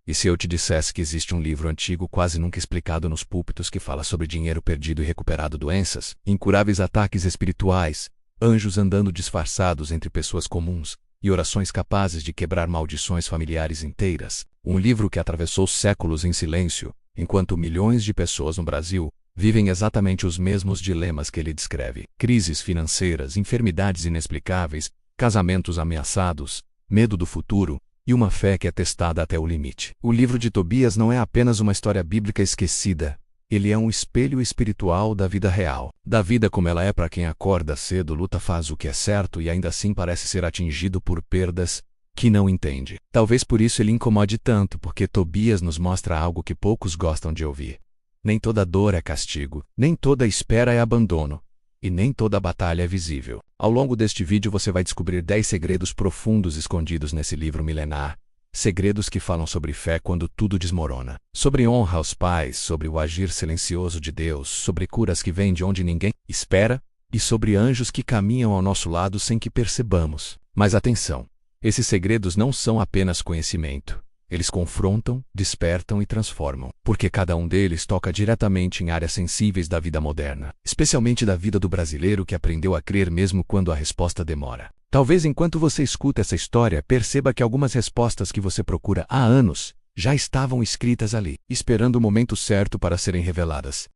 E se eu te dissesse que existe um livro antigo quase nunca explicado nos púlpitos que fala sobre dinheiro perdido e recuperado, doenças, incuráveis ataques espirituais, anjos andando disfarçados entre pessoas comuns, e orações capazes de quebrar maldições familiares inteiras, um livro que atravessou séculos em silêncio, enquanto milhões de pessoas no Brasil vivem exatamente os mesmos dilemas que ele descreve: crises financeiras, enfermidades inexplicáveis, casamentos ameaçados, medo do futuro e uma fé que é testada até o limite. O livro de Tobias não é apenas uma história bíblica esquecida. Ele é um espelho espiritual da vida real. Da vida como ela é para quem acorda cedo, luta, faz o que é certo e ainda assim parece ser atingido por perdas que não entende. Talvez por isso ele incomode tanto, porque Tobias nos mostra algo que poucos gostam de ouvir. Nem toda dor é castigo, nem toda espera é abandono, e nem toda batalha é visível. Ao longo deste vídeo você vai descobrir 10 segredos profundos escondidos nesse livro milenar. Segredos que falam sobre fé quando tudo desmorona, sobre honra aos pais, sobre o agir silencioso de Deus, sobre curas que vêm de onde ninguém espera, e sobre anjos que caminham ao nosso lado sem que percebamos. Mas atenção, esses segredos não são apenas conhecimento. Eles confrontam, despertam e transformam, porque cada um deles toca diretamente em áreas sensíveis da vida moderna, especialmente da vida do brasileiro que aprendeu a crer mesmo quando a resposta demora. Talvez enquanto você escuta essa história, perceba que algumas respostas que você procura há anos já estavam escritas ali, esperando o momento certo para serem reveladas.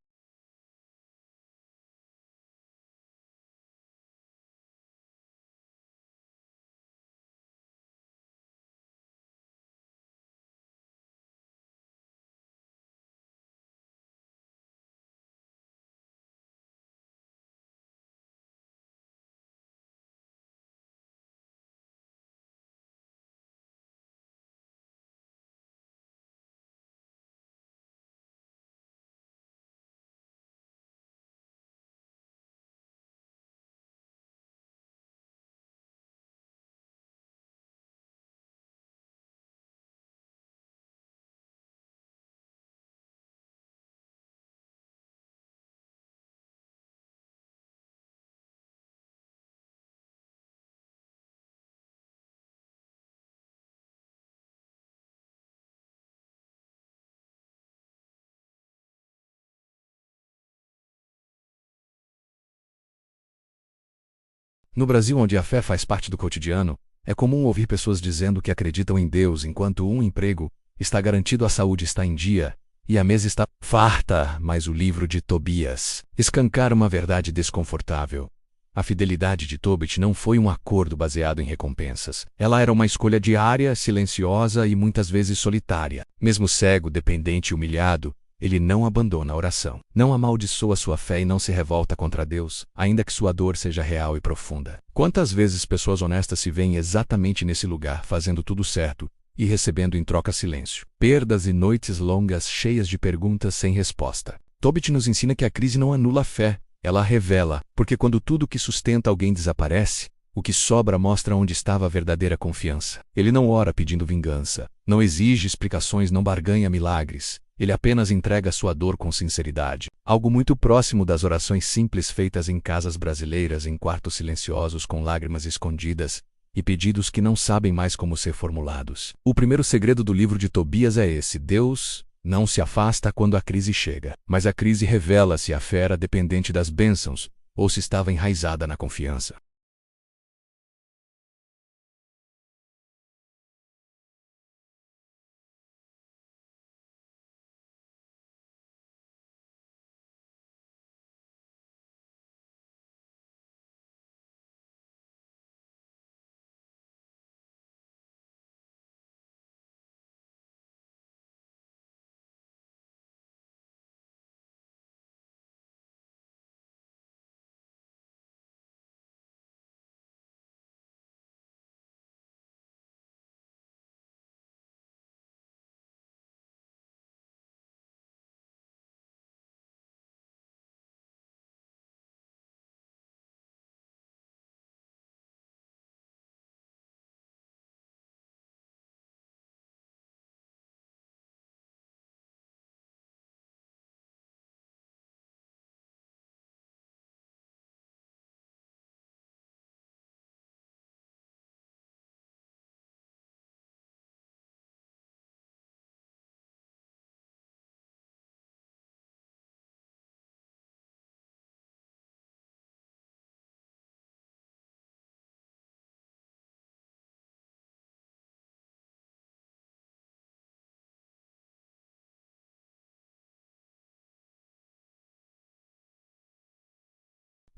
No Brasil, onde a fé faz parte do cotidiano, é comum ouvir pessoas dizendo que acreditam em Deus enquanto um emprego está garantido, a saúde está em dia e a mesa está farta. Mas o livro de Tobias escancara uma verdade desconfortável. A fidelidade de Tobit não foi um acordo baseado em recompensas. Ela era uma escolha diária, silenciosa e muitas vezes solitária. Mesmo cego, dependente e humilhado, ele não abandona a oração, não amaldiçoa sua fé e não se revolta contra Deus, ainda que sua dor seja real e profunda. Quantas vezes pessoas honestas se veem exatamente nesse lugar, fazendo tudo certo e recebendo em troca silêncio, perdas e noites longas cheias de perguntas sem resposta? Tobit nos ensina que a crise não anula a fé, ela a revela, porque quando tudo que sustenta alguém desaparece, o que sobra mostra onde estava a verdadeira confiança. Ele não ora pedindo vingança, não exige explicações, não barganha milagres. Ele apenas entrega sua dor com sinceridade, algo muito próximo das orações simples feitas em casas brasileiras, em quartos silenciosos com lágrimas escondidas e pedidos que não sabem mais como ser formulados. O primeiro segredo do livro de Tobias é esse: Deus não se afasta quando a crise chega, mas a crise revela se a fé era dependente das bênçãos ou se estava enraizada na confiança.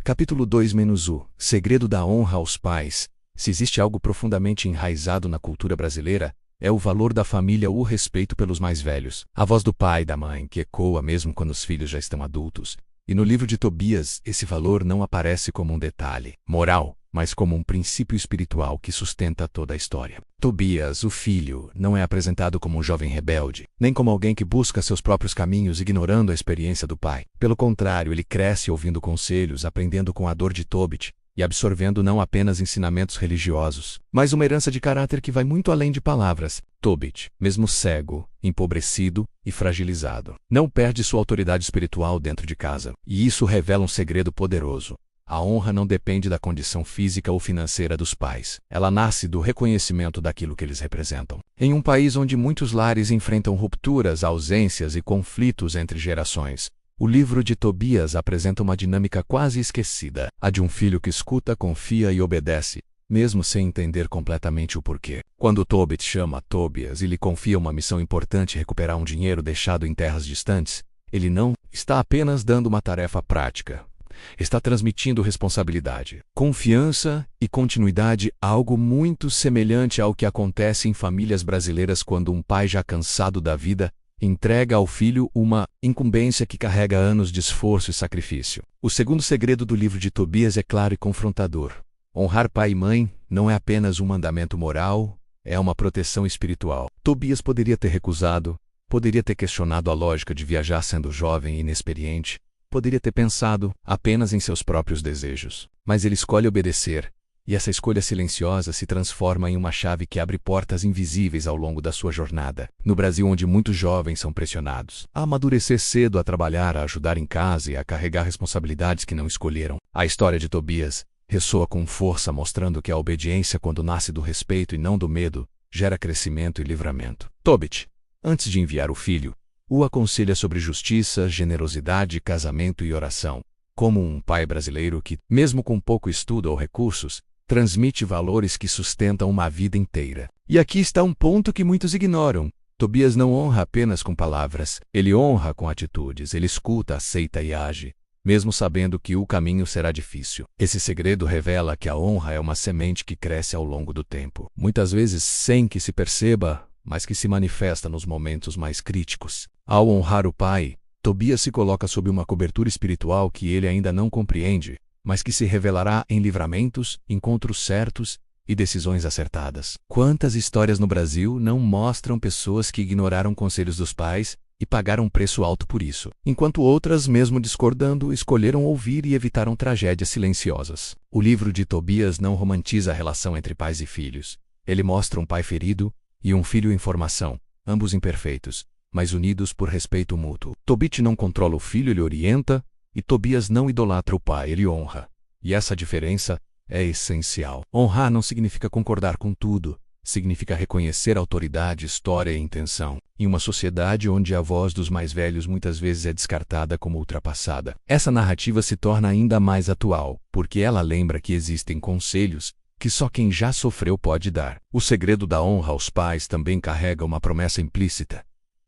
Capítulo 2-U. Segredo da honra aos pais. Se existe algo profundamente enraizado na cultura brasileira, é o valor da família ou o respeito pelos mais velhos. A voz do pai e da mãe, que ecoa mesmo quando os filhos já estão adultos. E no livro de Tobias, esse valor não aparece como um detalhe moral, mas como um princípio espiritual que sustenta toda a história. Tobias, o filho, não é apresentado como um jovem rebelde, nem como alguém que busca seus próprios caminhos ignorando a experiência do pai. Pelo contrário, ele cresce ouvindo conselhos, aprendendo com a dor de Tobit e absorvendo não apenas ensinamentos religiosos, mas uma herança de caráter que vai muito além de palavras. Tobit, mesmo cego, empobrecido e fragilizado, não perde sua autoridade espiritual dentro de casa. E isso revela um segredo poderoso. A honra não depende da condição física ou financeira dos pais. Ela nasce do reconhecimento daquilo que eles representam. Em um país onde muitos lares enfrentam rupturas, ausências e conflitos entre gerações, o livro de Tobias apresenta uma dinâmica quase esquecida, a de um filho que escuta, confia e obedece, mesmo sem entender completamente o porquê. Quando Tobit chama Tobias e lhe confia uma missão importante, recuperar um dinheiro deixado em terras distantes, ele não está apenas dando uma tarefa prática. Está transmitindo responsabilidade, confiança e continuidade, algo muito semelhante ao que acontece em famílias brasileiras quando um pai já cansado da vida entrega ao filho uma incumbência que carrega anos de esforço e sacrifício. O segundo segredo do livro de Tobias é claro e confrontador. Honrar pai e mãe não é apenas um mandamento moral, é uma proteção espiritual. Tobias poderia ter recusado, poderia ter questionado a lógica de viajar sendo jovem e inexperiente, poderia ter pensado apenas em seus próprios desejos. Mas ele escolhe obedecer, e essa escolha silenciosa se transforma em uma chave que abre portas invisíveis ao longo da sua jornada. No Brasil, onde muitos jovens são pressionados a amadurecer cedo, a trabalhar, a ajudar em casa e a carregar responsabilidades que não escolheram, a história de Tobias ressoa com força, mostrando que a obediência, quando nasce do respeito e não do medo, gera crescimento e livramento. Tobit, antes de enviar o filho, o aconselha sobre justiça, generosidade, casamento e oração, como um pai brasileiro que, mesmo com pouco estudo ou recursos, transmite valores que sustentam uma vida inteira. E aqui está um ponto que muitos ignoram. Tobias não honra apenas com palavras, ele honra com atitudes, ele escuta, aceita e age, mesmo sabendo que o caminho será difícil. Esse segredo revela que a honra é uma semente que cresce ao longo do tempo, muitas vezes sem que se perceba, mas que se manifesta nos momentos mais críticos. Ao honrar o pai, Tobias se coloca sob uma cobertura espiritual que ele ainda não compreende, mas que se revelará em livramentos, encontros certos e decisões acertadas. Quantas histórias no Brasil não mostram pessoas que ignoraram conselhos dos pais e pagaram um preço alto por isso, enquanto outras, mesmo discordando, escolheram ouvir e evitaram tragédias silenciosas. O livro de Tobias não romantiza a relação entre pais e filhos. Ele mostra um pai ferido e um filho em formação, ambos imperfeitos, mas unidos por respeito mútuo. Tobit não controla o filho, ele orienta, e Tobias não idolatra o pai, ele honra. E essa diferença é essencial. Honrar não significa concordar com tudo, significa reconhecer autoridade, história e intenção. Em uma sociedade onde a voz dos mais velhos muitas vezes é descartada como ultrapassada, essa narrativa se torna ainda mais atual, porque ela lembra que existem conselhos que só quem já sofreu pode dar. O segredo da honra aos pais também carrega uma promessa implícita.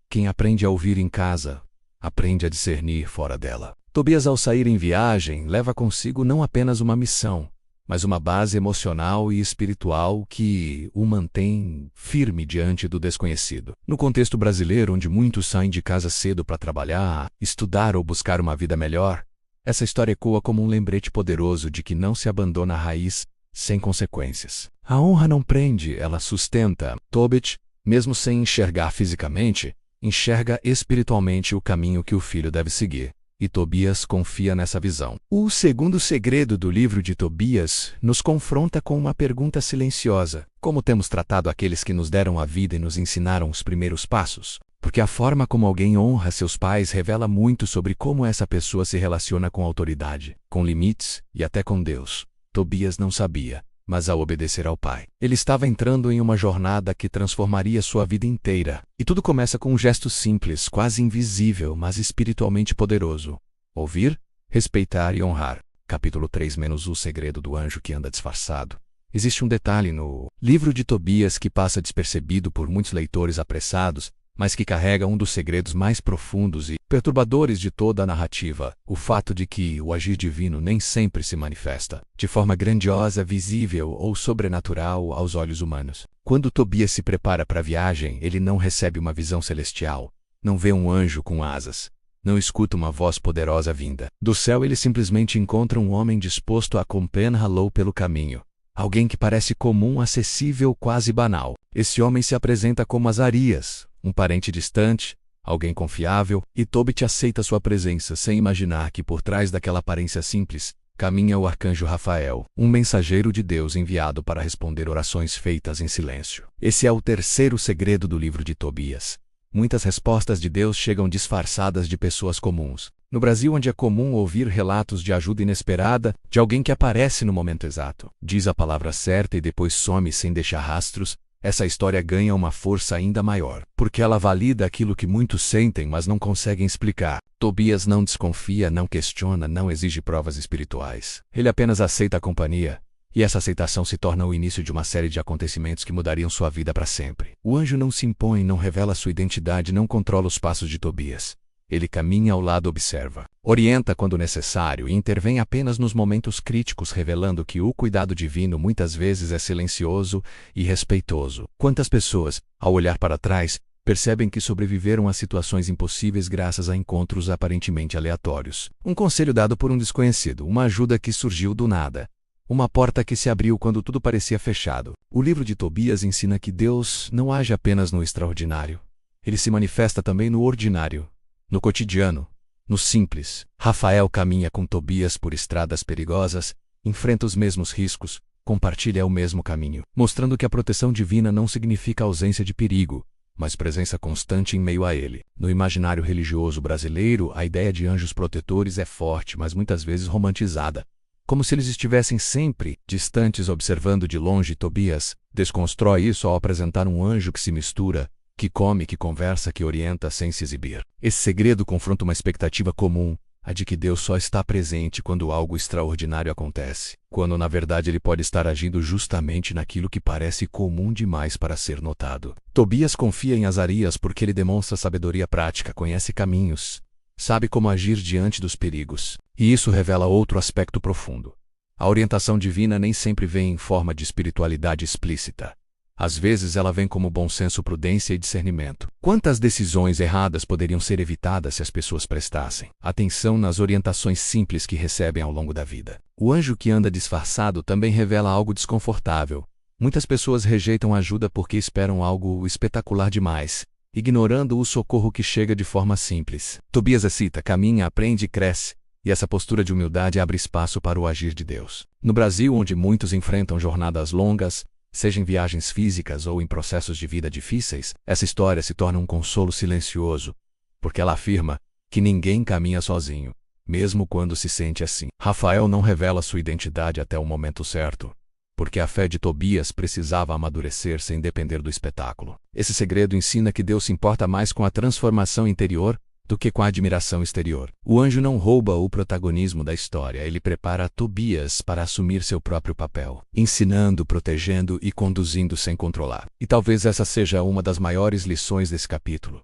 Quem aprende a ouvir em casa, aprende a discernir fora dela. Tobias, ao sair em viagem, leva consigo não apenas uma missão, mas uma base emocional e espiritual que o mantém firme diante do desconhecido. No contexto brasileiro, onde muitos saem de casa cedo para trabalhar, estudar ou buscar uma vida melhor, essa história ecoa como um lembrete poderoso de que não se abandona a raiz sem consequências. A honra não prende, ela sustenta. Tobit, mesmo sem enxergar fisicamente, enxerga espiritualmente o caminho que o filho deve seguir. E Tobias confia nessa visão. O segundo segredo do livro de Tobias nos confronta com uma pergunta silenciosa. Como temos tratado aqueles que nos deram a vida e nos ensinaram os primeiros passos? Porque a forma como alguém honra seus pais revela muito sobre como essa pessoa se relaciona com a autoridade, com limites e até com Deus. Tobias não sabia, mas ao obedecer ao pai, ele estava entrando em uma jornada que transformaria sua vida inteira. E tudo começa com um gesto simples, quase invisível, mas espiritualmente poderoso. Ouvir, respeitar e honrar. Capítulo 3-O segredo do anjo que anda disfarçado. Existe um detalhe no livro de Tobias que passa despercebido por muitos leitores apressados, mas que carrega um dos segredos mais profundos e perturbadores de toda a narrativa: o fato de que o agir divino nem sempre se manifesta de forma grandiosa, visível ou sobrenatural aos olhos humanos. Quando Tobias se prepara para a viagem, ele não recebe uma visão celestial, não vê um anjo com asas, não escuta uma voz poderosa vinda do céu. Ele simplesmente encontra um homem disposto a acompanhá-lo pelo caminho. Alguém que parece comum, acessível, quase banal. Esse homem se apresenta como Azarias, um parente distante, alguém confiável, e Tobit aceita sua presença sem imaginar que por trás daquela aparência simples caminha o arcanjo Rafael, um mensageiro de Deus enviado para responder orações feitas em silêncio. Esse é o terceiro segredo do livro de Tobias. Muitas respostas de Deus chegam disfarçadas de pessoas comuns. No Brasil, onde é comum ouvir relatos de ajuda inesperada, de alguém que aparece no momento exato, diz a palavra certa e depois some sem deixar rastros, essa história ganha uma força ainda maior, porque ela valida aquilo que muitos sentem, mas não conseguem explicar. Tobias não desconfia, não questiona, não exige provas espirituais. Ele apenas aceita a companhia. E essa aceitação se torna o início de uma série de acontecimentos que mudariam sua vida para sempre. O anjo não se impõe, não revela sua identidade, não controla os passos de Tobias. Ele caminha ao lado, observa, orienta quando necessário e intervém apenas nos momentos críticos, revelando que o cuidado divino muitas vezes é silencioso e respeitoso. Quantas pessoas, ao olhar para trás, percebem que sobreviveram a situações impossíveis graças a encontros aparentemente aleatórios? Um conselho dado por um desconhecido, uma ajuda que surgiu do nada. Uma porta que se abriu quando tudo parecia fechado. O livro de Tobias ensina que Deus não age apenas no extraordinário. Ele se manifesta também no ordinário, no cotidiano, no simples. Rafael caminha com Tobias por estradas perigosas, enfrenta os mesmos riscos, compartilha o mesmo caminho, mostrando que a proteção divina não significa ausência de perigo, mas presença constante em meio a ele. No imaginário religioso brasileiro, a ideia de anjos protetores é forte, mas muitas vezes romantizada, como se eles estivessem sempre distantes, observando de longe. Tobias desconstrói isso ao apresentar um anjo que se mistura, que come, que conversa, que orienta sem se exibir. Esse segredo confronta uma expectativa comum, a de que Deus só está presente quando algo extraordinário acontece, quando na verdade ele pode estar agindo justamente naquilo que parece comum demais para ser notado. Tobias confia em Azarias porque ele demonstra sabedoria prática, conhece caminhos, sabe como agir diante dos perigos. E isso revela outro aspecto profundo. A orientação divina nem sempre vem em forma de espiritualidade explícita. Às vezes ela vem como bom senso, prudência e discernimento. Quantas decisões erradas poderiam ser evitadas se as pessoas prestassem atenção nas orientações simples que recebem ao longo da vida? O anjo que anda disfarçado também revela algo desconfortável. Muitas pessoas rejeitam ajuda porque esperam algo espetacular demais, ignorando o socorro que chega de forma simples. Tobias cita, caminha, aprende e cresce. E essa postura de humildade abre espaço para o agir de Deus. No Brasil, onde muitos enfrentam jornadas longas, seja em viagens físicas ou em processos de vida difíceis, essa história se torna um consolo silencioso, porque ela afirma que ninguém caminha sozinho, mesmo quando se sente assim. Rafael não revela sua identidade até o momento certo, porque a fé de Tobias precisava amadurecer sem depender do espetáculo. Esse segredo ensina que Deus se importa mais com a transformação interior do que com a admiração exterior. O anjo não rouba o protagonismo da história, ele prepara Tobias para assumir seu próprio papel, ensinando, protegendo e conduzindo sem controlar. E talvez essa seja uma das maiores lições desse capítulo.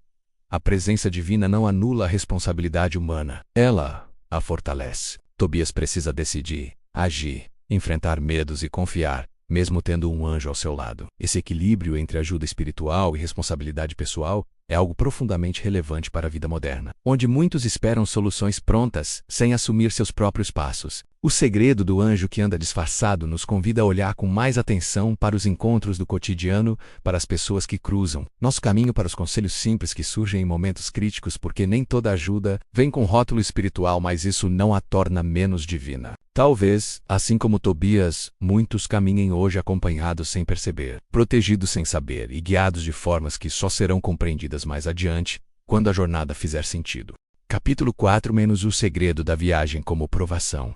A presença divina não anula a responsabilidade humana, ela a fortalece. Tobias precisa decidir, agir, enfrentar medos e confiar, mesmo tendo um anjo ao seu lado. Esse equilíbrio entre ajuda espiritual e responsabilidade pessoal é algo profundamente relevante para a vida moderna, onde muitos esperam soluções prontas, sem assumir seus próprios passos. O segredo do anjo que anda disfarçado nos convida a olhar com mais atenção para os encontros do cotidiano, para as pessoas que cruzam nosso caminho, para os conselhos simples que surgem em momentos críticos, porque nem toda ajuda vem com rótulo espiritual, mas isso não a torna menos divina. Talvez, assim como Tobias, muitos caminhem hoje acompanhados sem perceber, protegidos sem saber e guiados de formas que só serão compreendidas mais adiante, quando a jornada fizer sentido. Capítulo 4 - o segredo da viagem como provação.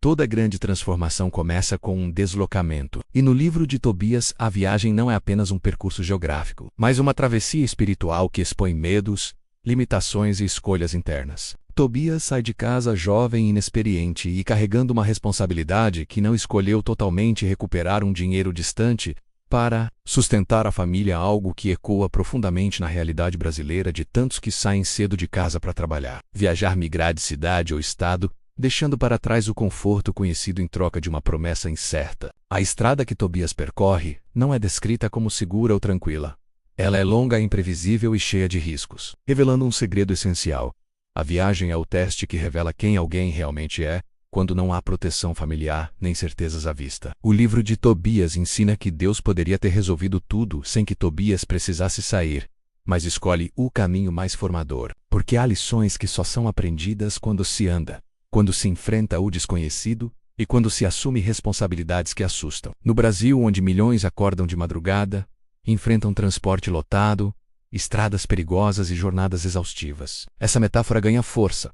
Toda grande transformação começa com um deslocamento, e no livro de Tobias a viagem não é apenas um percurso geográfico, mas uma travessia espiritual que expõe medos, limitações e escolhas internas. Tobias sai de casa jovem e inexperiente e carregando uma responsabilidade que não escolheu, totalmente recuperar um dinheiro distante, para sustentar a família, algo que ecoa profundamente na realidade brasileira de tantos que saem cedo de casa para trabalhar, viajar, migrar de cidade ou estado, deixando para trás o conforto conhecido em troca de uma promessa incerta. A estrada que Tobias percorre não é descrita como segura ou tranquila. Ela é longa, imprevisível e cheia de riscos, revelando um segredo essencial. A viagem é o teste que revela quem alguém realmente é, quando não há proteção familiar nem certezas à vista. O livro de Tobias ensina que Deus poderia ter resolvido tudo sem que Tobias precisasse sair, mas escolhe o caminho mais formador, porque há lições que só são aprendidas quando se anda, quando se enfrenta o desconhecido e quando se assume responsabilidades que assustam. No Brasil, onde milhões acordam de madrugada, enfrentam transporte lotado, estradas perigosas e jornadas exaustivas, essa metáfora ganha força,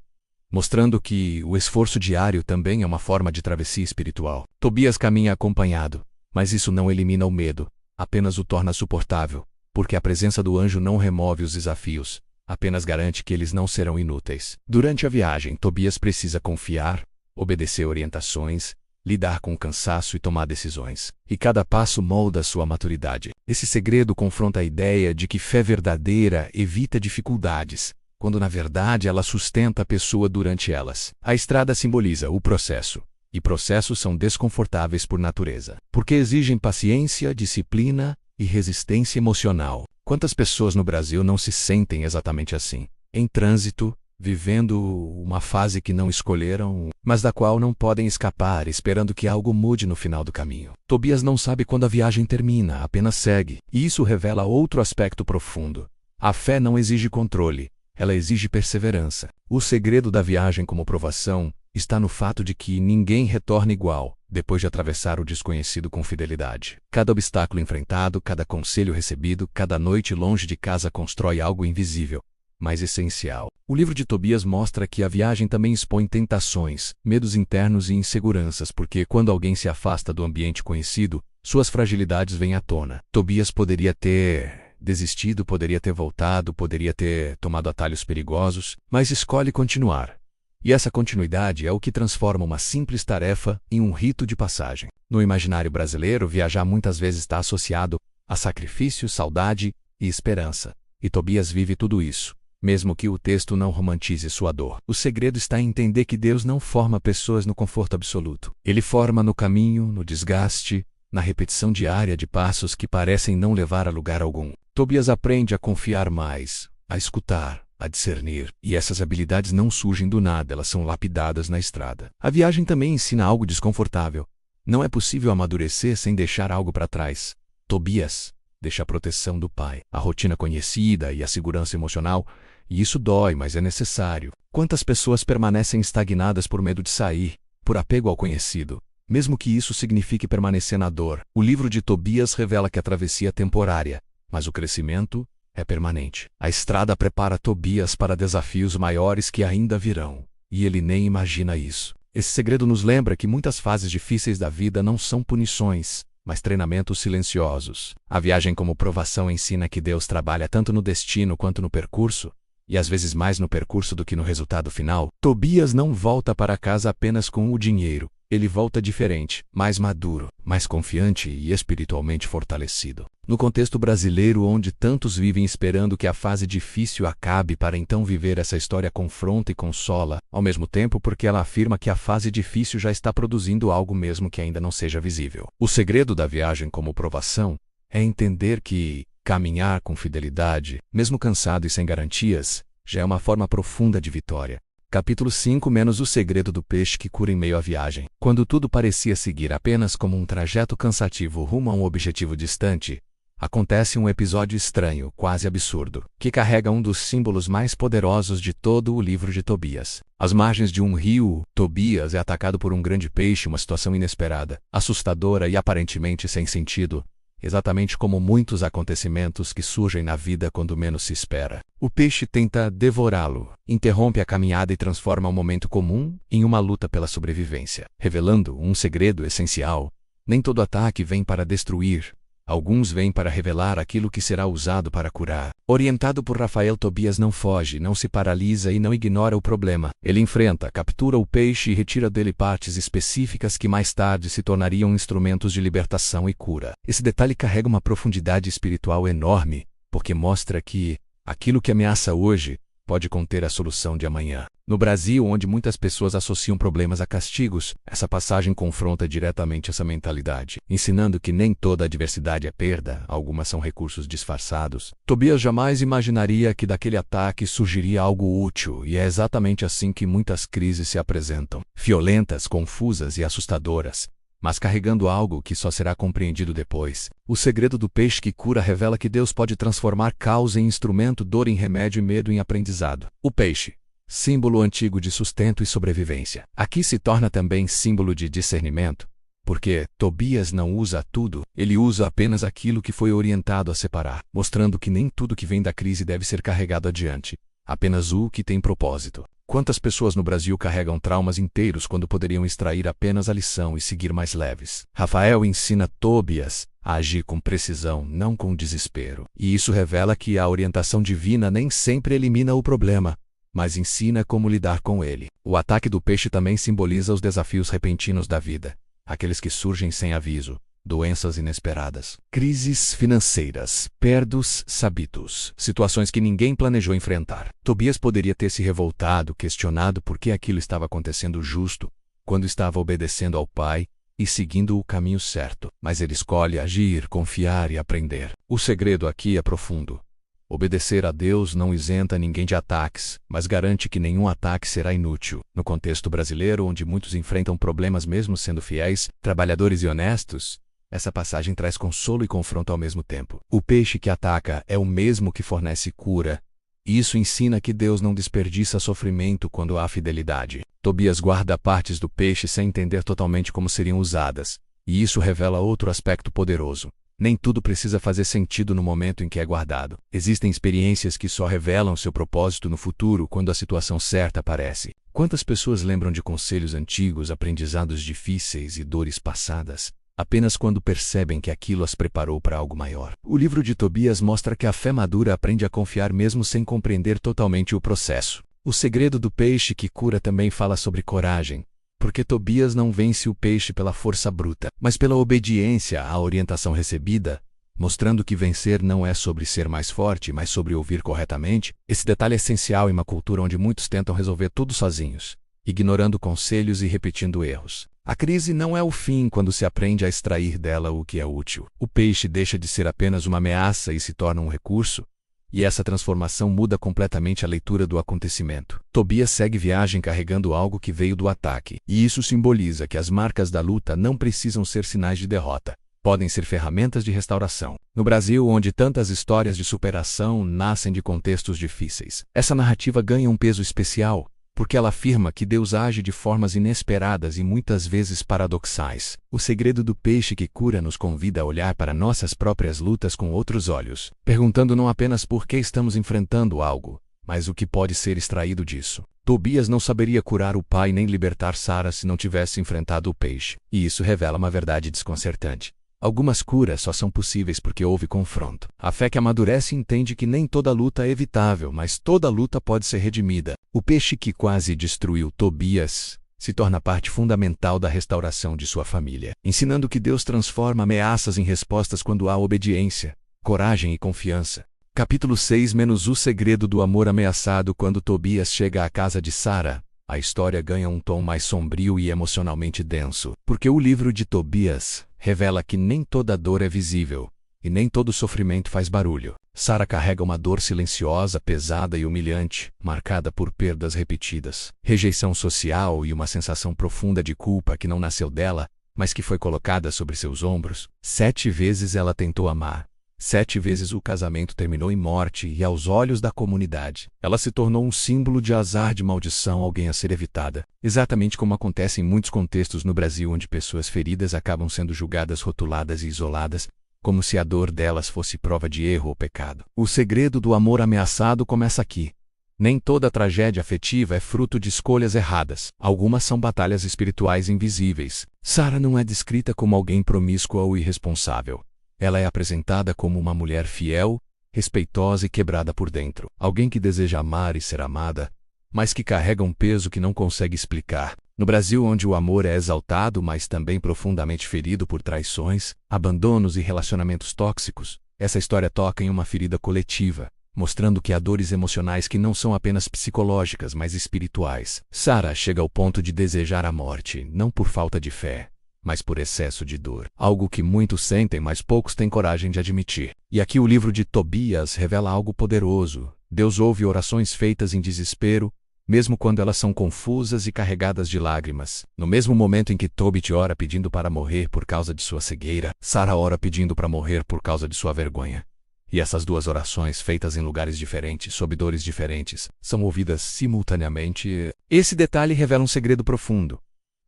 mostrando que o esforço diário também é uma forma de travessia espiritual. Tobias caminha acompanhado, mas isso não elimina o medo, apenas o torna suportável, porque a presença do anjo não remove os desafios, apenas garante que eles não serão inúteis. Durante a viagem, Tobias precisa confiar, obedecer orientações, lidar com o cansaço e tomar decisões. E cada passo molda sua maturidade. Esse segredo confronta a ideia de que fé verdadeira evita dificuldades, quando na verdade ela sustenta a pessoa durante elas. A estrada simboliza o processo, e processos são desconfortáveis por natureza, porque exigem paciência, disciplina e resistência emocional. Quantas pessoas no Brasil não se sentem exatamente assim, em trânsito, vivendo uma fase que não escolheram, mas da qual não podem escapar, esperando que algo mude no final do caminho? Tobias não sabe quando a viagem termina, apenas segue, e isso revela outro aspecto profundo. A fé não exige controle, ela exige perseverança. O segredo da viagem como provação está no fato de que ninguém retorna igual, depois de atravessar o desconhecido com fidelidade. Cada obstáculo enfrentado, cada conselho recebido, cada noite longe de casa constrói algo invisível, mas essencial. O livro de Tobias mostra que a viagem também expõe tentações, medos internos e inseguranças, porque quando alguém se afasta do ambiente conhecido, suas fragilidades vêm à tona. Tobias poderia ter desistido, poderia ter voltado, poderia ter tomado atalhos perigosos, mas escolhe continuar. E essa continuidade é o que transforma uma simples tarefa em um rito de passagem. No imaginário brasileiro, viajar muitas vezes está associado a sacrifício, saudade e esperança. E Tobias vive tudo isso, mesmo que o texto não romantize sua dor. O segredo está em entender que Deus não forma pessoas no conforto absoluto. Ele forma no caminho, no desgaste, na repetição diária de passos que parecem não levar a lugar algum. Tobias aprende a confiar mais, a escutar, a discernir, e essas habilidades não surgem do nada, elas são lapidadas na estrada. A viagem também ensina algo desconfortável. Não é possível amadurecer sem deixar algo para trás. Tobias deixa a proteção do pai, a rotina conhecida e a segurança emocional, e isso dói, mas é necessário. Quantas pessoas permanecem estagnadas por medo de sair, por apego ao conhecido, mesmo que isso signifique permanecer na dor? O livro de Tobias revela que a travessia é temporária, mas o crescimento é permanente. A estrada prepara Tobias para desafios maiores que ainda virão, e ele nem imagina isso. Esse segredo nos lembra que muitas fases difíceis da vida não são punições, mas treinamentos silenciosos. A viagem como provação ensina que Deus trabalha tanto no destino quanto no percurso, e às vezes mais no percurso do que no resultado final. Tobias não volta para casa apenas com o dinheiro. Ele volta diferente, mais maduro, mais confiante e espiritualmente fortalecido. No contexto brasileiro, onde tantos vivem esperando que a fase difícil acabe para então viver, essa história confronta e consola, ao mesmo tempo, porque ela afirma que a fase difícil já está produzindo algo mesmo que ainda não seja visível. O segredo da viagem como provação é entender que caminhar com fidelidade, mesmo cansado e sem garantias, já é uma forma profunda de vitória. Capítulo 5 - O segredo do peixe que cura em meio à viagem. Quando tudo parecia seguir apenas como um trajeto cansativo rumo a um objetivo distante, acontece um episódio estranho, quase absurdo, que carrega um dos símbolos mais poderosos de todo o livro de Tobias. Às margens de um rio, Tobias é atacado por um grande peixe, uma situação inesperada, assustadora e aparentemente sem sentido, exatamente como muitos acontecimentos que surgem na vida quando menos se espera. O peixe tenta devorá-lo, interrompe a caminhada e transforma um momento comum em uma luta pela sobrevivência, revelando um segredo essencial. Nem todo ataque vem para destruir, Alguns vêm para revelar aquilo que será usado para curar. Orientado por Rafael, Tobias não foge, não se paralisa e não ignora o problema. Ele enfrenta, captura o peixe e retira dele partes específicas que mais tarde se tornariam instrumentos de libertação e cura. Esse detalhe carrega uma profundidade espiritual enorme, porque mostra que aquilo que ameaça hoje pode conter a solução de amanhã. No Brasil, onde muitas pessoas associam problemas a castigos, essa passagem confronta diretamente essa mentalidade, ensinando que nem toda adversidade é perda, algumas são recursos disfarçados. Tobias jamais imaginaria que daquele ataque surgiria algo útil, e é exatamente assim que muitas crises se apresentam, violentas, confusas e assustadoras, mas carregando algo que só será compreendido depois. O segredo do peixe que cura revela que Deus pode transformar caos em instrumento, dor em remédio e medo em aprendizado. O peixe, símbolo antigo de sustento e sobrevivência, aqui se torna também símbolo de discernimento, porque Tobias não usa tudo, ele usa apenas aquilo que foi orientado a separar, mostrando que nem tudo que vem da crise deve ser carregado adiante, apenas o que tem propósito. Quantas pessoas no Brasil carregam traumas inteiros quando poderiam extrair apenas a lição e seguir mais leves? Rafael ensina Tobias a agir com precisão, não com desespero. E isso revela que a orientação divina nem sempre elimina o problema, mas ensina como lidar com ele. O ataque do peixe também simboliza os desafios repentinos da vida, aqueles que surgem sem aviso. Doenças inesperadas, crises financeiras, perdas súbitas, situações que ninguém planejou enfrentar. Tobias poderia ter se revoltado, questionado por que aquilo estava acontecendo justo, quando estava obedecendo ao pai e seguindo o caminho certo. Mas ele escolhe agir, confiar e aprender. O segredo aqui é profundo. Obedecer a Deus não isenta ninguém de ataques, mas garante que nenhum ataque será inútil. No contexto brasileiro, onde muitos enfrentam problemas mesmo sendo fiéis, trabalhadores e honestos, essa passagem traz consolo e confronto ao mesmo tempo. O peixe que ataca é o mesmo que fornece cura. Isso ensina que Deus não desperdiça sofrimento quando há fidelidade. Tobias guarda partes do peixe sem entender totalmente como seriam usadas, e isso revela outro aspecto poderoso. Nem tudo precisa fazer sentido no momento em que é guardado. Existem experiências que só revelam seu propósito no futuro quando a situação certa aparece. Quantas pessoas lembram de conselhos antigos, aprendizados difíceis e dores passadas, apenas quando percebem que aquilo as preparou para algo maior? O livro de Tobias mostra que a fé madura aprende a confiar mesmo sem compreender totalmente o processo. O segredo do peixe que cura também fala sobre coragem, porque Tobias não vence o peixe pela força bruta, mas pela obediência à orientação recebida, mostrando que vencer não é sobre ser mais forte, mas sobre ouvir corretamente. Esse detalhe é essencial em uma cultura onde muitos tentam resolver tudo sozinhos, ignorando conselhos e repetindo erros. A crise não é o fim quando se aprende a extrair dela o que é útil. O peixe deixa de ser apenas uma ameaça e se torna um recurso, e essa transformação muda completamente a leitura do acontecimento. Tobias segue viagem carregando algo que veio do ataque, e isso simboliza que as marcas da luta não precisam ser sinais de derrota. Podem ser ferramentas de restauração. No Brasil, onde tantas histórias de superação nascem de contextos difíceis, essa narrativa ganha um peso especial, porque ela afirma que Deus age de formas inesperadas e muitas vezes paradoxais. O segredo do peixe que cura nos convida a olhar para nossas próprias lutas com outros olhos, perguntando não apenas por que estamos enfrentando algo, mas o que pode ser extraído disso. Tobias não saberia curar o pai nem libertar Sara se não tivesse enfrentado o peixe, e isso revela uma verdade desconcertante. Algumas curas só são possíveis porque houve confronto. A fé que amadurece entende que nem toda luta é evitável, mas toda luta pode ser redimida. O peixe que quase destruiu Tobias se torna parte fundamental da restauração de sua família, ensinando que Deus transforma ameaças em respostas quando há obediência, coragem e confiança. Capítulo 6 - O segredo do amor ameaçado. Quando Tobias chega à casa de Sara, a história ganha um tom mais sombrio e emocionalmente denso, porque o livro de Tobias revela que nem toda dor é visível, e nem todo sofrimento faz barulho. Sara carrega uma dor silenciosa, pesada e humilhante, marcada por perdas repetidas, rejeição social e uma sensação profunda de culpa que não nasceu dela, mas que foi colocada sobre seus ombros. 7 vezes ela tentou amar. 7 vezes o casamento terminou em morte e, aos olhos da comunidade, ela se tornou um símbolo de azar, de maldição, alguém a ser evitada. Exatamente como acontece em muitos contextos no Brasil, onde pessoas feridas acabam sendo julgadas, rotuladas e isoladas, como se a dor delas fosse prova de erro ou pecado. O segredo do amor ameaçado começa aqui. Nem toda tragédia afetiva é fruto de escolhas erradas. Algumas são batalhas espirituais invisíveis. Sara não é descrita como alguém promíscua ou irresponsável. Ela é apresentada como uma mulher fiel, respeitosa e quebrada por dentro. Alguém que deseja amar e ser amada, mas que carrega um peso que não consegue explicar. No Brasil, onde o amor é exaltado, mas também profundamente ferido por traições, abandonos e relacionamentos tóxicos, essa história toca em uma ferida coletiva, mostrando que há dores emocionais que não são apenas psicológicas, mas espirituais. Sarah chega ao ponto de desejar a morte, não por falta de fé, mas por excesso de dor. Algo que muitos sentem, mas poucos têm coragem de admitir. E aqui o livro de Tobias revela algo poderoso. Deus ouve orações feitas em desespero, mesmo quando elas são confusas e carregadas de lágrimas. No mesmo momento em que Tobit ora pedindo para morrer por causa de sua cegueira, Sarah ora pedindo para morrer por causa de sua vergonha. E essas duas orações, feitas em lugares diferentes, sob dores diferentes, são ouvidas simultaneamente. Esse detalhe revela um segredo profundo.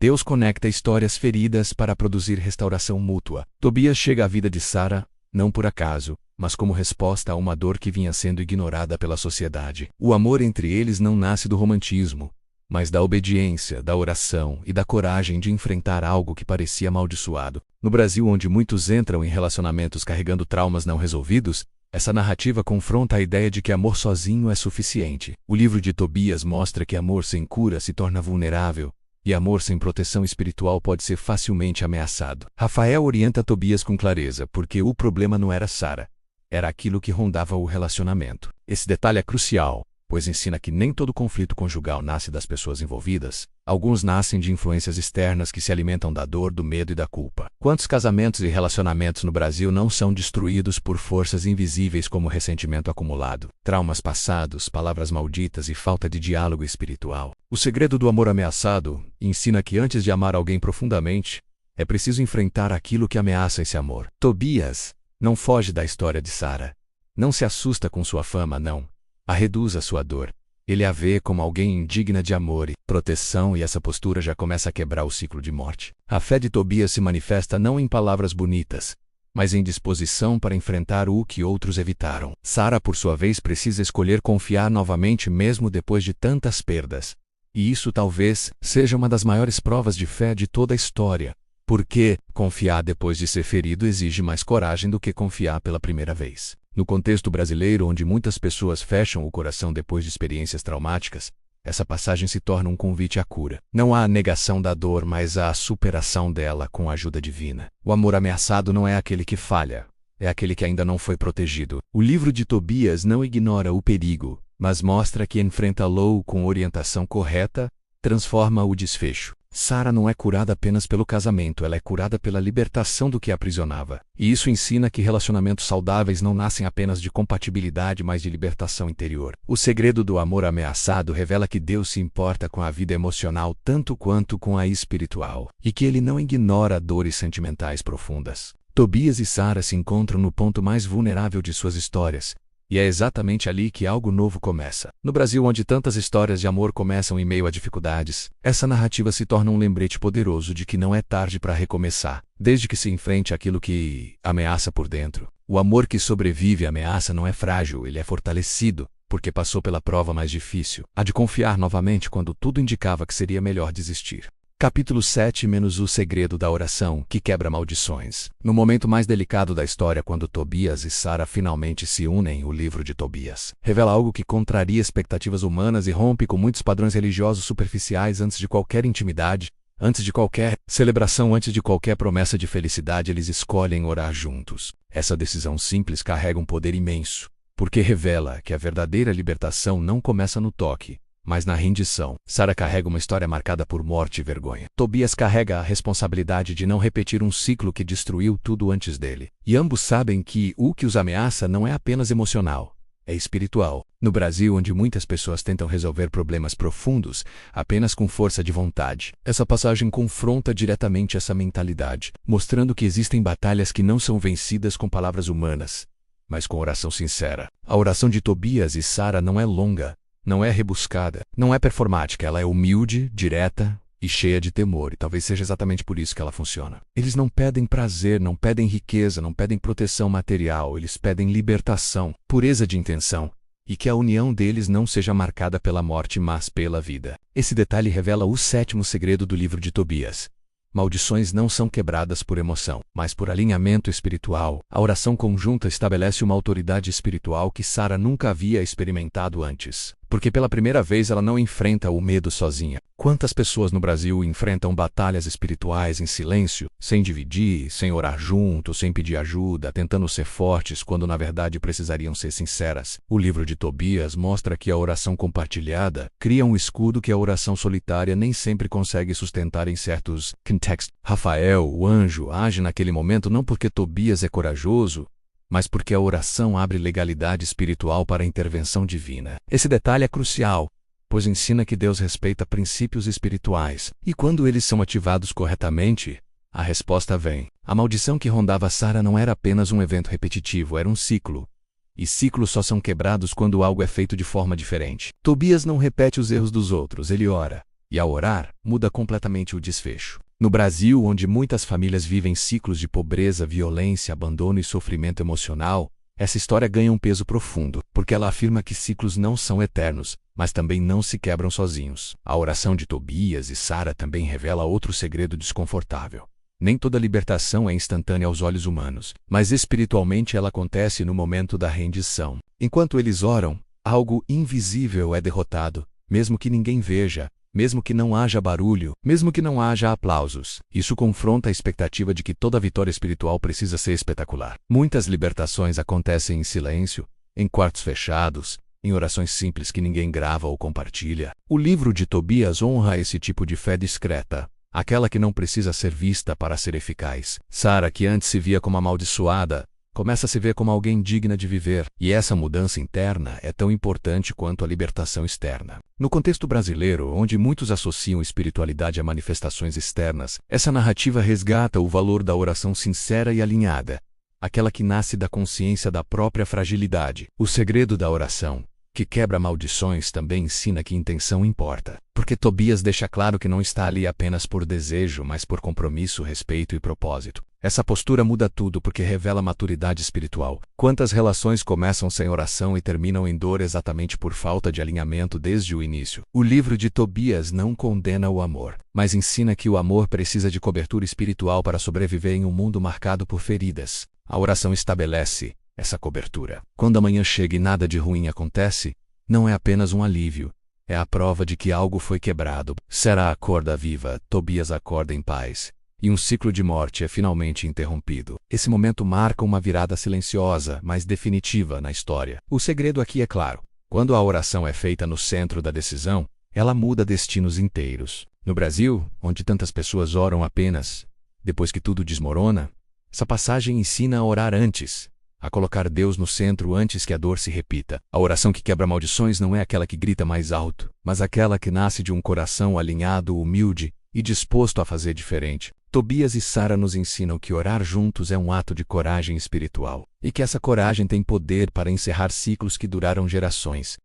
Deus conecta histórias feridas para produzir restauração mútua. Tobias chega à vida de Sarah, não por acaso, mas como resposta a uma dor que vinha sendo ignorada pela sociedade. O amor entre eles não nasce do romantismo, mas da obediência, da oração e da coragem de enfrentar algo que parecia amaldiçoado. No Brasil, onde muitos entram em relacionamentos carregando traumas não resolvidos, essa narrativa confronta a ideia de que amor sozinho é suficiente. O livro de Tobias mostra que amor sem cura se torna vulnerável, e amor sem proteção espiritual pode ser facilmente ameaçado. Rafael orienta Tobias com clareza, porque o problema não era Sarah, era aquilo que rondava o relacionamento. Esse detalhe é crucial, pois ensina que nem todo conflito conjugal nasce das pessoas envolvidas. Alguns nascem de influências externas que se alimentam da dor, do medo e da culpa. Quantos casamentos e relacionamentos no Brasil não são destruídos por forças invisíveis como ressentimento acumulado, traumas passados, palavras malditas e falta de diálogo espiritual? O segredo do amor ameaçado ensina que antes de amar alguém profundamente, é preciso enfrentar aquilo que ameaça esse amor. Tobias não foge da história de Sarah. Não se assusta com sua fama, não. A reduz à sua dor. Ele a vê como alguém indigna de amor e proteção, e essa postura já começa a quebrar o ciclo de morte. A fé de Tobias se manifesta não em palavras bonitas, mas em disposição para enfrentar o que outros evitaram. Sarah, por sua vez, precisa escolher confiar novamente mesmo depois de tantas perdas. E isso talvez seja uma das maiores provas de fé de toda a história. Porque confiar depois de ser ferido exige mais coragem do que confiar pela primeira vez. No contexto brasileiro, onde muitas pessoas fecham o coração depois de experiências traumáticas, essa passagem se torna um convite à cura. Não há a negação da dor, mas há a superação dela com a ajuda divina. O amor ameaçado não é aquele que falha, é aquele que ainda não foi protegido. O livro de Tobias não ignora o perigo, mas mostra que enfrentá-lo com orientação correta transforma o desfecho. Sarah não é curada apenas pelo casamento, ela é curada pela libertação do que a aprisionava. E isso ensina que relacionamentos saudáveis não nascem apenas de compatibilidade, mas de libertação interior. O segredo do amor ameaçado revela que Deus se importa com a vida emocional tanto quanto com a espiritual, e que Ele não ignora dores sentimentais profundas. Tobias e Sarah se encontram no ponto mais vulnerável de suas histórias, e é exatamente ali que algo novo começa. No Brasil, onde tantas histórias de amor começam em meio a dificuldades, essa narrativa se torna um lembrete poderoso de que não é tarde para recomeçar, desde que se enfrente aquilo que ameaça por dentro. O amor que sobrevive à ameaça não é frágil, ele é fortalecido, porque passou pela prova mais difícil. Há de confiar novamente quando tudo indicava que seria melhor desistir. Capítulo 7 - o segredo da oração que quebra maldições. No momento mais delicado da história, quando Tobias e Sarah finalmente se unem, o livro de Tobias revela algo que contraria expectativas humanas e rompe com muitos padrões religiosos superficiais. Antes de qualquer intimidade, antes de qualquer celebração, antes de qualquer promessa de felicidade, eles escolhem orar juntos. Essa decisão simples carrega um poder imenso, porque revela que a verdadeira libertação não começa no toque, mas na rendição. Sarah carrega uma história marcada por morte e vergonha. Tobias carrega a responsabilidade de não repetir um ciclo que destruiu tudo antes dele. E ambos sabem que o que os ameaça não é apenas emocional, é espiritual. No Brasil, onde muitas pessoas tentam resolver problemas profundos apenas com força de vontade, essa passagem confronta diretamente essa mentalidade, mostrando que existem batalhas que não são vencidas com palavras humanas, mas com oração sincera. A oração de Tobias e Sarah não é longa, não é rebuscada, não é performática, ela é humilde, direta e cheia de temor, e talvez seja exatamente por isso que ela funciona. Eles não pedem prazer, não pedem riqueza, não pedem proteção material, eles pedem libertação, pureza de intenção, e que a união deles não seja marcada pela morte, mas pela vida. Esse detalhe revela o sétimo segredo do livro de Tobias. Maldições não são quebradas por emoção, mas por alinhamento espiritual. A oração conjunta estabelece uma autoridade espiritual que Sara nunca havia experimentado antes, porque pela primeira vez ela não enfrenta o medo sozinha. Quantas pessoas no Brasil enfrentam batalhas espirituais em silêncio, sem dividir, sem orar juntos, sem pedir ajuda, tentando ser fortes quando na verdade precisariam ser sinceras? O livro de Tobias mostra que a oração compartilhada cria um escudo que a oração solitária nem sempre consegue sustentar em certos contextos. Rafael, o anjo, age naquele momento não porque Tobias é corajoso, mas porque a oração abre legalidade espiritual para a intervenção divina. Esse detalhe é crucial, pois ensina que Deus respeita princípios espirituais, e quando eles são ativados corretamente, a resposta vem. A maldição que rondava Sara não era apenas um evento repetitivo, era um ciclo. E ciclos só são quebrados quando algo é feito de forma diferente. Tobias não repete os erros dos outros, ele ora. E ao orar, muda completamente o desfecho. No Brasil, onde muitas famílias vivem ciclos de pobreza, violência, abandono e sofrimento emocional, essa história ganha um peso profundo, porque ela afirma que ciclos não são eternos, mas também não se quebram sozinhos. A oração de Tobias e Sara também revela outro segredo desconfortável. Nem toda libertação é instantânea aos olhos humanos, mas espiritualmente ela acontece no momento da rendição. Enquanto eles oram, algo invisível é derrotado, mesmo que ninguém veja, mesmo que não haja barulho, mesmo que não haja aplausos. Isso confronta a expectativa de que toda vitória espiritual precisa ser espetacular. Muitas libertações acontecem em silêncio, em quartos fechados, em orações simples que ninguém grava ou compartilha. O livro de Tobias honra esse tipo de fé discreta, aquela que não precisa ser vista para ser eficaz. Sara, que antes se via como amaldiçoada, começa a se ver como alguém digna de viver, e essa mudança interna é tão importante quanto a libertação externa. No contexto brasileiro, onde muitos associam espiritualidade a manifestações externas, essa narrativa resgata o valor da oração sincera e alinhada, aquela que nasce da consciência da própria fragilidade. O segredo da oração, que quebra maldições, também ensina que intenção importa, porque Tobias deixa claro que não está ali apenas por desejo, mas por compromisso, respeito e propósito. Essa postura muda tudo porque revela maturidade espiritual. Quantas relações começam sem oração e terminam em dor exatamente por falta de alinhamento desde o início? O livro de Tobias não condena o amor, mas ensina que o amor precisa de cobertura espiritual para sobreviver em um mundo marcado por feridas. A oração estabelece essa cobertura. Quando a manhã chega e nada de ruim acontece, não é apenas um alívio, é a prova de que algo foi quebrado. Sara acorda viva, Tobias acorda em paz, e um ciclo de morte é finalmente interrompido. Esse momento marca uma virada silenciosa, mas definitiva na história. O segredo aqui é claro. Quando a oração é feita no centro da decisão, ela muda destinos inteiros. No Brasil, onde tantas pessoas oram apenas depois que tudo desmorona, essa passagem ensina a orar antes, a colocar Deus no centro antes que a dor se repita. A oração que quebra maldições não é aquela que grita mais alto, mas aquela que nasce de um coração alinhado, humilde e disposto a fazer diferente. Tobias e Sara nos ensinam que orar juntos é um ato de coragem espiritual, e que essa coragem tem poder para encerrar ciclos que duraram gerações.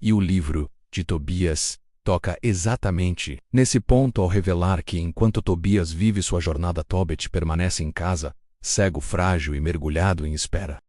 E o livro de Tobias toca exatamente nesse ponto ao revelar que enquanto Tobias vive sua jornada, Tobit permanece em casa, cego, frágil e mergulhado em espera.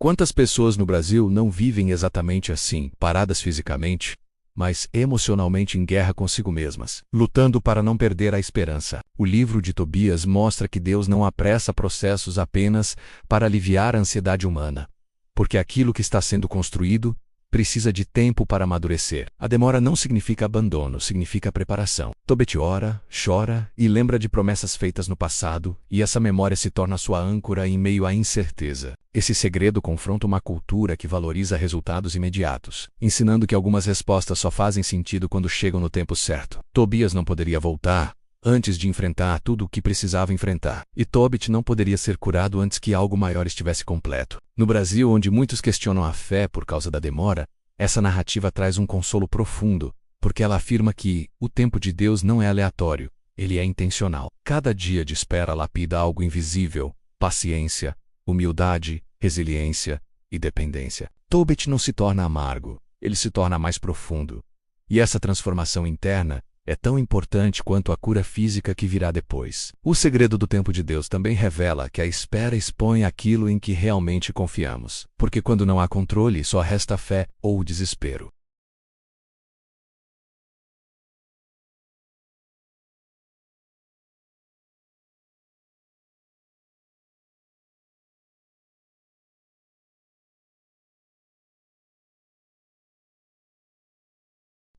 Quantas pessoas no Brasil não vivem exatamente assim, paradas fisicamente, mas emocionalmente em guerra consigo mesmas, lutando para não perder a esperança? O livro de Tobias mostra que Deus não apressa processos apenas para aliviar a ansiedade humana, porque aquilo que está sendo construído precisa de tempo para amadurecer. A demora não significa abandono, significa preparação. Tobit ora, chora e lembra de promessas feitas no passado, e essa memória se torna sua âncora em meio à incerteza. Esse segredo confronta uma cultura que valoriza resultados imediatos, ensinando que algumas respostas só fazem sentido quando chegam no tempo certo. Tobias não poderia voltar antes de enfrentar tudo o que precisava enfrentar. E Tobit não poderia ser curado antes que algo maior estivesse completo. No Brasil, onde muitos questionam a fé por causa da demora, essa narrativa traz um consolo profundo, porque ela afirma que o tempo de Deus não é aleatório, ele é intencional. Cada dia de espera lapida algo invisível: paciência, humildade, resiliência e dependência. Tobit não se torna amargo, ele se torna mais profundo. E essa transformação interna é tão importante quanto a cura física que virá depois. O segredo do tempo de Deus também revela que a espera expõe aquilo em que realmente confiamos, porque quando não há controle, só resta fé ou desespero.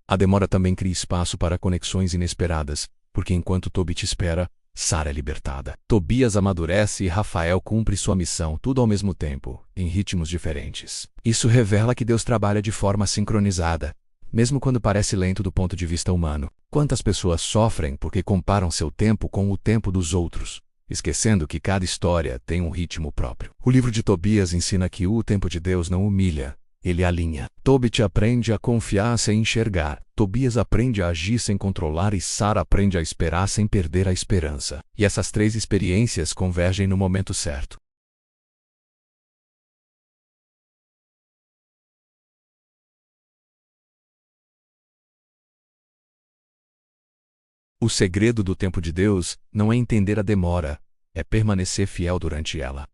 A demora também cria espaço para conexões inesperadas, porque enquanto Tobit espera, Sara é libertada. Tobias amadurece e Rafael cumpre sua missão, tudo ao mesmo tempo, em ritmos diferentes. Isso revela que Deus trabalha de forma sincronizada, mesmo quando parece lento do ponto de vista humano. Quantas pessoas sofrem porque comparam seu tempo com o tempo dos outros, esquecendo que cada história tem um ritmo próprio. O livro de Tobias ensina que o tempo de Deus não humilha, ele alinha. Tobit aprende a confiar sem enxergar. Tobias aprende a agir sem controlar e Sara aprende a esperar sem perder a esperança. E essas três experiências convergem no momento certo. O segredo do tempo de Deus não é entender a demora, é permanecer fiel durante ela.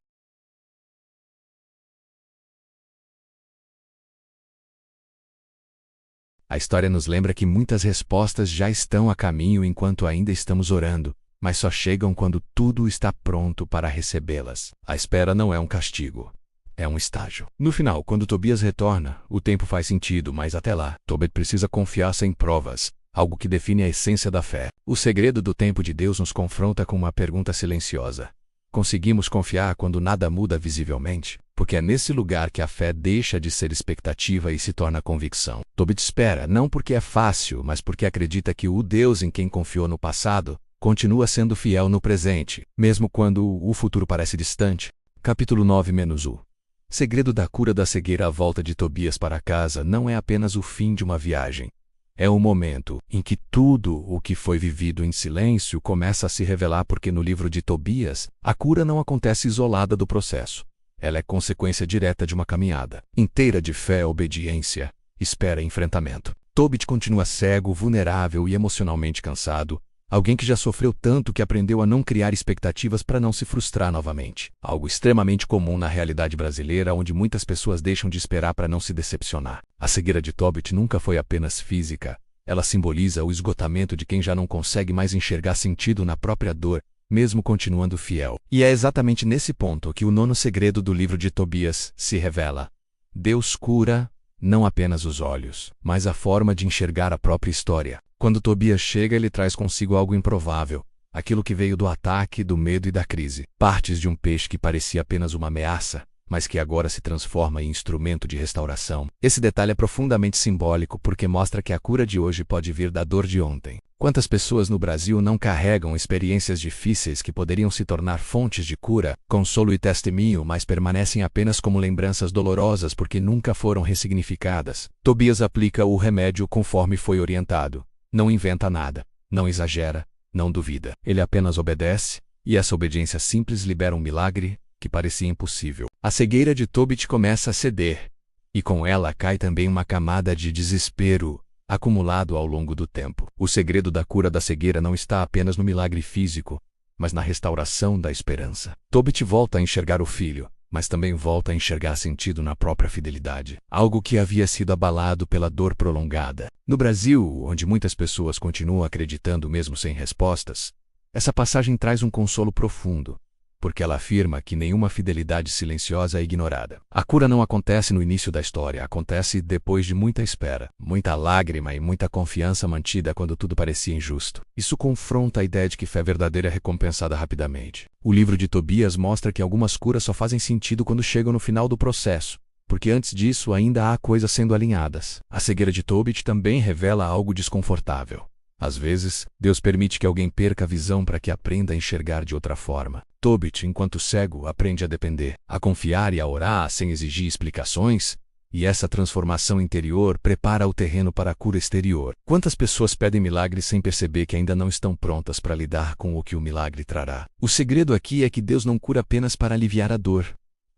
A história nos lembra que muitas respostas já estão a caminho enquanto ainda estamos orando, mas só chegam quando tudo está pronto para recebê-las. A espera não é um castigo, é um estágio. No final, quando Tobias retorna, o tempo faz sentido, mas até lá, Tobit precisa confiar sem provas, algo que define a essência da fé. O segredo do tempo de Deus nos confronta com uma pergunta silenciosa: conseguimos confiar quando nada muda visivelmente? Porque é nesse lugar que a fé deixa de ser expectativa e se torna convicção. Tobit espera, não porque é fácil, mas porque acredita que o Deus em quem confiou no passado continua sendo fiel no presente, mesmo quando o futuro parece distante. Capítulo 9-1. Segredo da cura da cegueira. A volta de Tobias para casa não é apenas o fim de uma viagem. É o momento em que tudo o que foi vivido em silêncio começa a se revelar, porque no livro de Tobias, a cura não acontece isolada do processo. Ela é consequência direta de uma caminhada inteira de fé, obediência, espera e enfrentamento. Tobit continua cego, vulnerável e emocionalmente cansado, alguém que já sofreu tanto que aprendeu a não criar expectativas para não se frustrar novamente. Algo extremamente comum na realidade brasileira, onde muitas pessoas deixam de esperar para não se decepcionar. A cegueira de Tobit nunca foi apenas física, ela simboliza o esgotamento de quem já não consegue mais enxergar sentido na própria dor, mesmo continuando fiel. E é exatamente nesse ponto que o nono segredo do livro de Tobias se revela. Deus cura não apenas os olhos, mas a forma de enxergar a própria história. Quando Tobias chega, ele traz consigo algo improvável, aquilo que veio do ataque, do medo e da crise. Partes de um peixe que parecia apenas uma ameaça, mas que agora se transforma em instrumento de restauração. Esse detalhe é profundamente simbólico porque mostra que a cura de hoje pode vir da dor de ontem. Quantas pessoas no Brasil não carregam experiências difíceis que poderiam se tornar fontes de cura, consolo e testemunho, mas permanecem apenas como lembranças dolorosas porque nunca foram ressignificadas? Tobias aplica o remédio conforme foi orientado. Não inventa nada, não exagera, não duvida. Ele apenas obedece, e essa obediência simples libera um milagre que parecia impossível. A cegueira de Tobit começa a ceder, e com ela cai também uma camada de desespero acumulado ao longo do tempo. O segredo da cura da cegueira não está apenas no milagre físico, mas na restauração da esperança. Tobit volta a enxergar o filho, mas também volta a enxergar sentido na própria fidelidade, algo que havia sido abalado pela dor prolongada. No Brasil, onde muitas pessoas continuam acreditando mesmo sem respostas, essa passagem traz um consolo profundo. porque ela afirma que nenhuma fidelidade silenciosa é ignorada. A cura não acontece no início da história, acontece depois de muita espera, muita lágrima e muita confiança mantida quando tudo parecia injusto. Isso confronta a ideia de que fé verdadeira é recompensada rapidamente. O livro de Tobias mostra que algumas curas só fazem sentido quando chegam no final do processo, porque antes disso ainda há coisas sendo alinhadas. A cegueira de Tobit também revela algo desconfortável. Às vezes, Deus permite que alguém perca a visão para que aprenda a enxergar de outra forma. Tobit, enquanto cego, aprende a depender, a confiar e a orar sem exigir explicações, e essa transformação interior prepara o terreno para a cura exterior. Quantas pessoas pedem milagres sem perceber que ainda não estão prontas para lidar com o que o milagre trará? O segredo aqui é que Deus não cura apenas para aliviar a dor.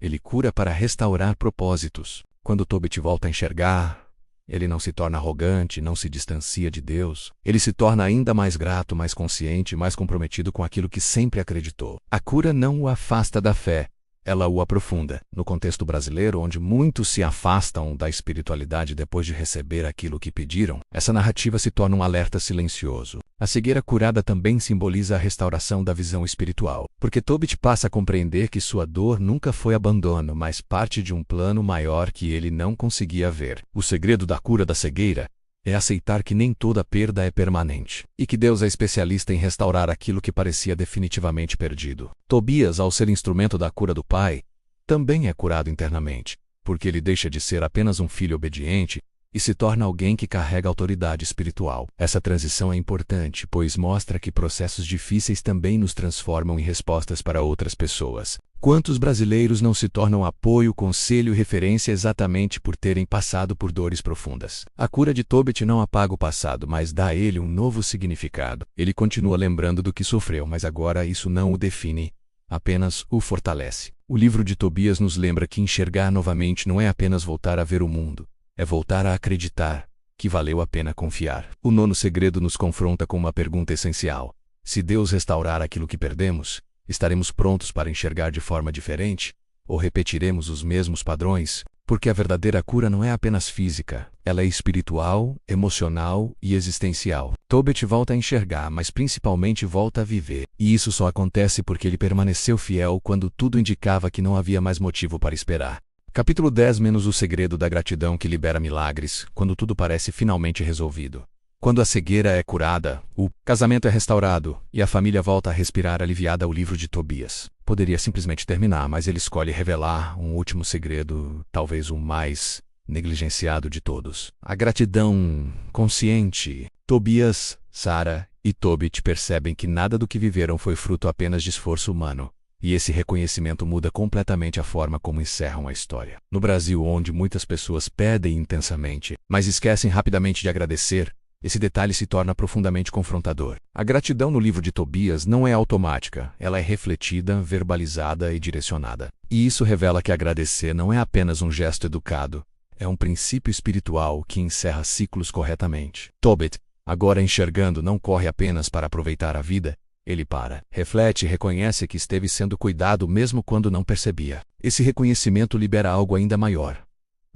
Ele cura para restaurar propósitos. Quando Tobit volta a enxergar, ele não se torna arrogante, não se distancia de Deus. Ele se torna ainda mais grato, mais consciente, mais comprometido com aquilo que sempre acreditou. A cura não o afasta da fé, ela o aprofunda. No contexto brasileiro, onde muitos se afastam da espiritualidade depois de receber aquilo que pediram, essa narrativa se torna um alerta silencioso. A cegueira curada também simboliza a restauração da visão espiritual, porque Tobit passa a compreender que sua dor nunca foi abandono, mas parte de um plano maior que ele não conseguia ver. O segredo da cura da cegueira é aceitar que nem toda perda é permanente, e que Deus é especialista em restaurar aquilo que parecia definitivamente perdido. Tobias, ao ser instrumento da cura do pai, também é curado internamente, porque ele deixa de ser apenas um filho obediente e se torna alguém que carrega autoridade espiritual. Essa transição é importante, pois mostra que processos difíceis também nos transformam em respostas para outras pessoas. Quantos brasileiros não se tornam apoio, conselho e referência exatamente por terem passado por dores profundas? A cura de Tobit não apaga o passado, mas dá a ele um novo significado. Ele continua lembrando do que sofreu, mas agora isso não o define, apenas o fortalece. O livro de Tobias nos lembra que enxergar novamente não é apenas voltar a ver o mundo, é voltar a acreditar que valeu a pena confiar. O nono segredo nos confronta com uma pergunta essencial. Se Deus restaurar aquilo que perdemos, estaremos prontos para enxergar de forma diferente? Ou repetiremos os mesmos padrões? Porque a verdadeira cura não é apenas física, ela é espiritual, emocional e existencial. Tobit volta a enxergar, mas principalmente volta a viver. E isso só acontece porque ele permaneceu fiel quando tudo indicava que não havia mais motivo para esperar. Capítulo 10 menos o segredo da gratidão que libera milagres, quando tudo parece finalmente resolvido. Quando a cegueira é curada, o casamento é restaurado e a família volta a respirar aliviada. O livro de Tobias poderia simplesmente terminar, mas ele escolhe revelar um último segredo, talvez o mais negligenciado de todos. A gratidão consciente. Tobias, Sara e Tobit percebem que nada do que viveram foi fruto apenas de esforço humano. E esse reconhecimento muda completamente a forma como encerram a história. No Brasil, onde muitas pessoas pedem intensamente, mas esquecem rapidamente de agradecer, esse detalhe se torna profundamente confrontador. A gratidão no livro de Tobias não é automática, ela é refletida, verbalizada e direcionada. E isso revela que agradecer não é apenas um gesto educado, é um princípio espiritual que encerra ciclos corretamente. Tobit, agora enxergando, não corre apenas para aproveitar a vida, ele para, reflete e reconhece que esteve sendo cuidado mesmo quando não percebia. Esse reconhecimento libera algo ainda maior.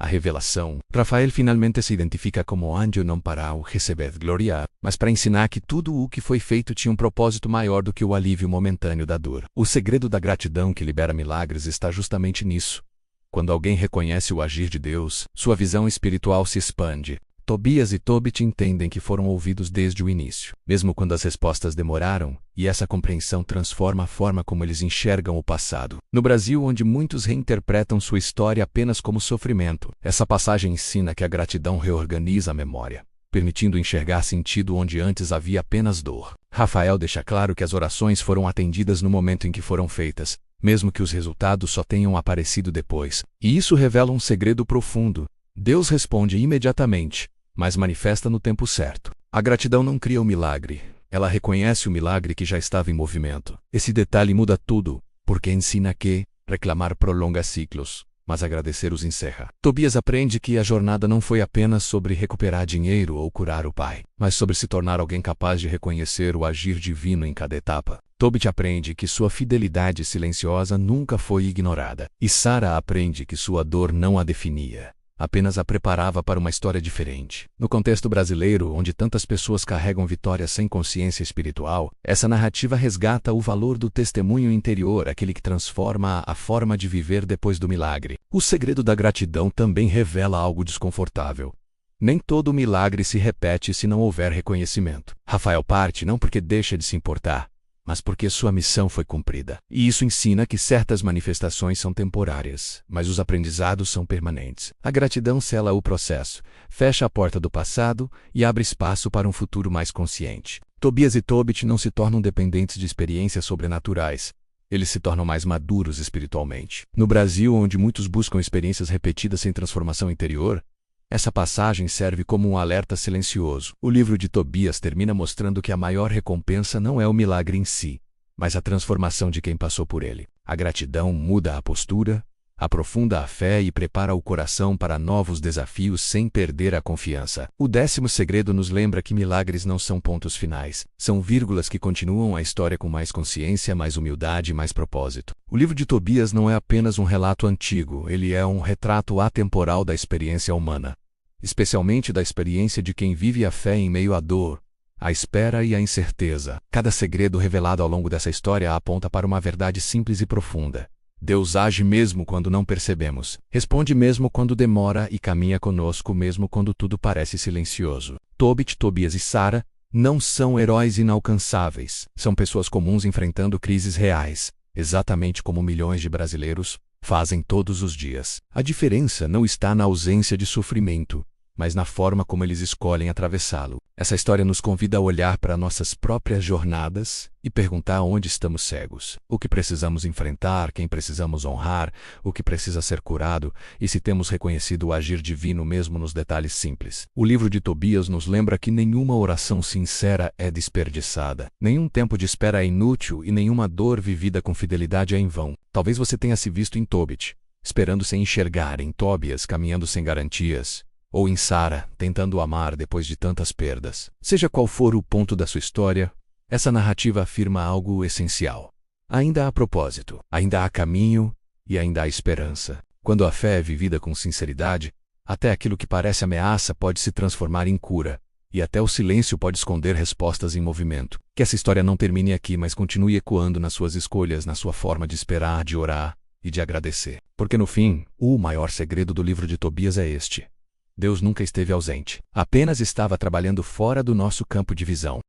A revelação. Rafael finalmente se identifica como anjo não para o receber glória, mas para ensinar que tudo o que foi feito tinha um propósito maior do que o alívio momentâneo da dor. O segredo da gratidão que libera milagres está justamente nisso. Quando alguém reconhece o agir de Deus, sua visão espiritual se expande. Tobias e Tobit entendem que foram ouvidos desde o início, mesmo quando as respostas demoraram, e essa compreensão transforma a forma como eles enxergam o passado. No Brasil, onde muitos reinterpretam sua história apenas como sofrimento, essa passagem ensina que a gratidão reorganiza a memória, permitindo enxergar sentido onde antes havia apenas dor. Rafael deixa claro que as orações foram atendidas no momento em que foram feitas, mesmo que os resultados só tenham aparecido depois. E isso revela um segredo profundo. Deus responde imediatamente, mas manifesta no tempo certo. A gratidão não cria o milagre, ela reconhece o milagre que já estava em movimento. Esse detalhe muda tudo, porque ensina que reclamar prolonga ciclos, mas agradecer os encerra. Tobias aprende que a jornada não foi apenas sobre recuperar dinheiro ou curar o pai, mas sobre se tornar alguém capaz de reconhecer o agir divino em cada etapa. Tobit aprende que sua fidelidade silenciosa nunca foi ignorada, e Sara aprende que sua dor não a definia. apenas a preparava para uma história diferente. No contexto brasileiro, onde tantas pessoas carregam vitórias sem consciência espiritual, essa narrativa resgata o valor do testemunho interior, aquele que transforma a forma de viver depois do milagre. O segredo da gratidão também revela algo desconfortável. Nem todo milagre se repete se não houver reconhecimento. Rafael parte não porque deixa de se importar, mas porque sua missão foi cumprida. E isso ensina que certas manifestações são temporárias, mas os aprendizados são permanentes. A gratidão sela o processo, fecha a porta do passado e abre espaço para um futuro mais consciente. Tobias e Tobit não se tornam dependentes de experiências sobrenaturais. Eles se tornam mais maduros espiritualmente. No Brasil, onde muitos buscam experiências repetidas sem transformação interior, essa passagem serve como um alerta silencioso. O livro de Tobias termina mostrando que a maior recompensa não é o milagre em si, mas a transformação de quem passou por ele. A gratidão muda a postura, aprofunda a fé e prepara o coração para novos desafios sem perder a confiança. O 10º segredo nos lembra que milagres não são pontos finais, são vírgulas que continuam a história com mais consciência, mais humildade e mais propósito. O livro de Tobias não é apenas um relato antigo, ele é um retrato atemporal da experiência humana, especialmente da experiência de quem vive a fé em meio à dor, à espera e à incerteza. Cada segredo revelado ao longo dessa história aponta para uma verdade simples e profunda. Deus age mesmo quando não percebemos, responde mesmo quando demora e caminha conosco mesmo quando tudo parece silencioso. Tobit, Tobias e Sara não são heróis inalcançáveis, são pessoas comuns enfrentando crises reais, exatamente como milhões de brasileiros fazem todos os dias. A diferença não está na ausência de sofrimento, mas na forma como eles escolhem atravessá-lo. Essa história nos convida a olhar para nossas próprias jornadas e perguntar onde estamos cegos, o que precisamos enfrentar, quem precisamos honrar, o que precisa ser curado e se temos reconhecido o agir divino mesmo nos detalhes simples. O livro de Tobias nos lembra que nenhuma oração sincera é desperdiçada, nenhum tempo de espera é inútil e nenhuma dor vivida com fidelidade é em vão. Talvez você tenha se visto em Tobit, esperando sem enxergar, em Tobias, caminhando sem garantias, ou em Sara, tentando amar depois de tantas perdas. Seja qual for o ponto da sua história, essa narrativa afirma algo essencial. Ainda há propósito, ainda há caminho e ainda há esperança. Quando a fé é vivida com sinceridade, até aquilo que parece ameaça pode se transformar em cura, e até o silêncio pode esconder respostas em movimento. Que essa história não termine aqui, mas continue ecoando nas suas escolhas, na sua forma de esperar, de orar e de agradecer. Porque no fim, o maior segredo do livro de Tobias é este: Deus nunca esteve ausente, apenas estava trabalhando fora do nosso campo de visão.